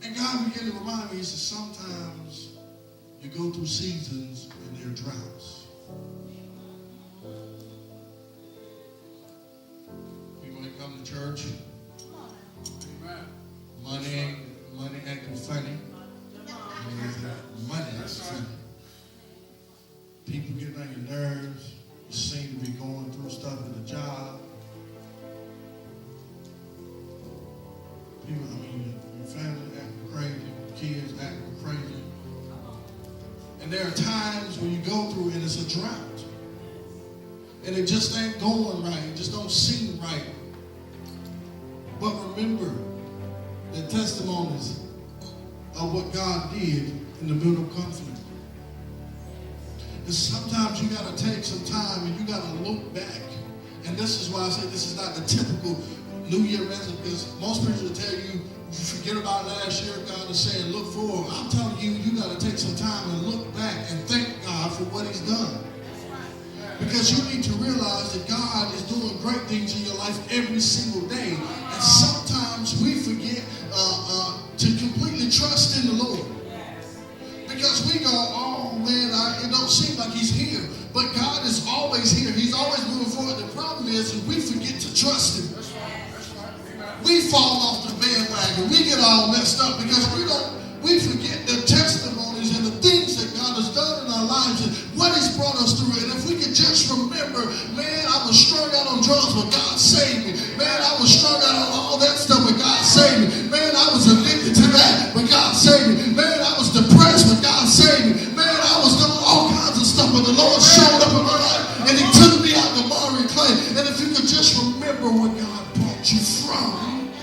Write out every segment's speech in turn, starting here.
And God began to remind me, he said, sometimes you go through seasons and there are droughts. People that come to church, money acting funny. Money acting funny. People getting on your nerves. You seem to be going through stuff in the job. People, your family acting crazy, kids acting crazy. And there are times when you go through and it's a drought. And it just ain't going right. It just don't seem right. But remember the testimonies of what God did in the middle of conflict. And sometimes you got to take some time and you got to look back. And this is why I say this is not the typical New Year resolution, because most people will tell you, you forget about last year. God is saying, look forward. I'm telling you, you got to take some time and look back and thank God for what he's done. Because you need to realize that God is doing great things in your life every single day. And sometimes we forget to completely trust in the Lord. Because we go, oh man, it don't seem like he's here. But God is always here. He's always moving forward. The problem is we forget to trust him. We fall off the bandwagon. We get all messed up because we forget the testimonies and the things that God has done in our lives and what he's brought us through. And if we could just remember, man, I was strung out on drugs, but God saved me. Man, I was strung out on all that stuff, but God saved me. Man, I was addicted to that, but God saved me. Man, I was depressed, but God saved me. Man, I was doing all kinds of stuff, but the Lord showed up in my life and he took me out of the miry clay. And if you could just remember where God brought you from,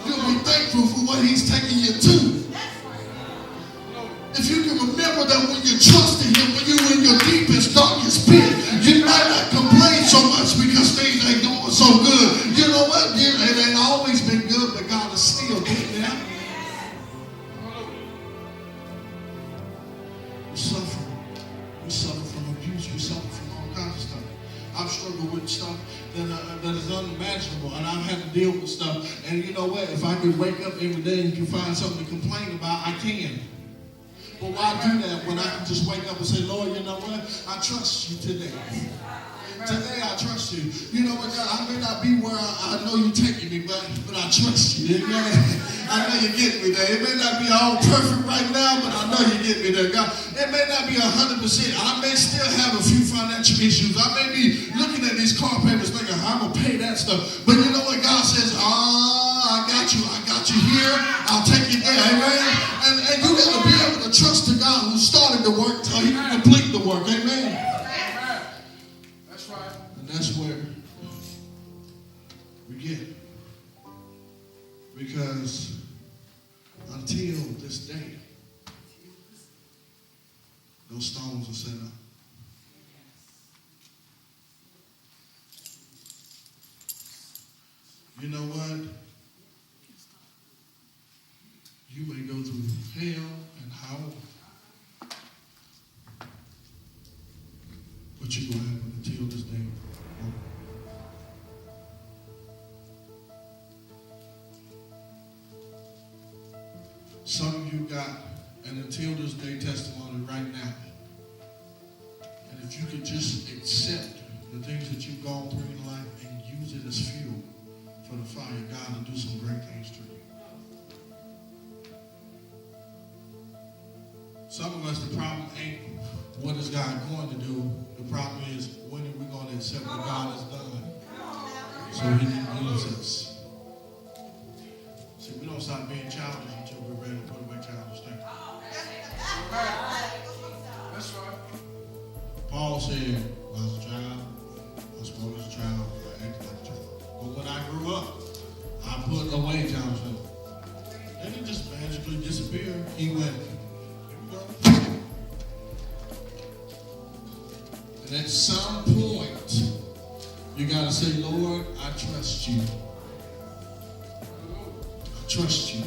you'll be thankful for what he's taking you to. If you can remember that when you trust in him, when you're in your deepest, darkest pit, you might not complain so much because things ain't going so good. You know what? It ain't always been good, but God is still good now. We suffer from abuse. We suffer from all kinds of stuff. I've struggled with stuff that is unimaginable, and I've had to deal with stuff. And you know what? If I could wake up every day and can find something to complain about, I can. But why do that when I can just wake up and say, Lord, you know what? I trust you today. Today I trust you. You know what, God? I may not be where I know you're taking me, but I trust you. Amen. I know you're getting me there. It may not be all perfect right now, but I know you're getting me there, God. It may not be 100%. I may still have a few financial issues. I may be looking at these car payments thinking, I'm going to pay that stuff. But you know what? God says, I got you. I got you here. I'll take you there. Amen. And you got to be able to trust the God who started the work till he can complete the work. Amen. That's where we get. Because until this day, those stones are set up. You know what? You may go through hell and hell, but you're going to have it until this day. Some of you got an until this day testimony right now. And if you could just accept the things that you've gone through in life and use it as fuel for the fire, God will do some great things through you. Some of us, the problem ain't what is God going to do. The problem is when are we going to accept what God has done so he can use us. See, we don't stop being childish until we're ready to put away childish things. That's right. Paul said, when I was a child, I spoke as a child, I acted like a child. But when I grew up, I put away childish things. Then he just magically disappeared. He went, here we go. And at some point, you got to say, Lord, I trust you. Trust you.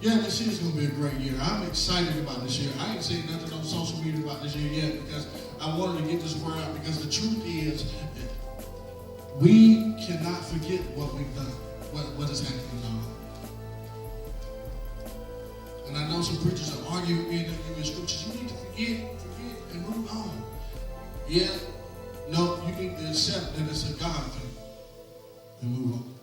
Yeah, this year's going to be a great year. I'm excited about this year. I ain't saying nothing on social media about this year yet because I wanted to get this word out because the truth is we cannot forget what we've done, what has happened in our life. And I know some preachers that argue with me and they give me scriptures. You need to forget, and move on. Yeah, no, you need to accept that it's a God thing and move on.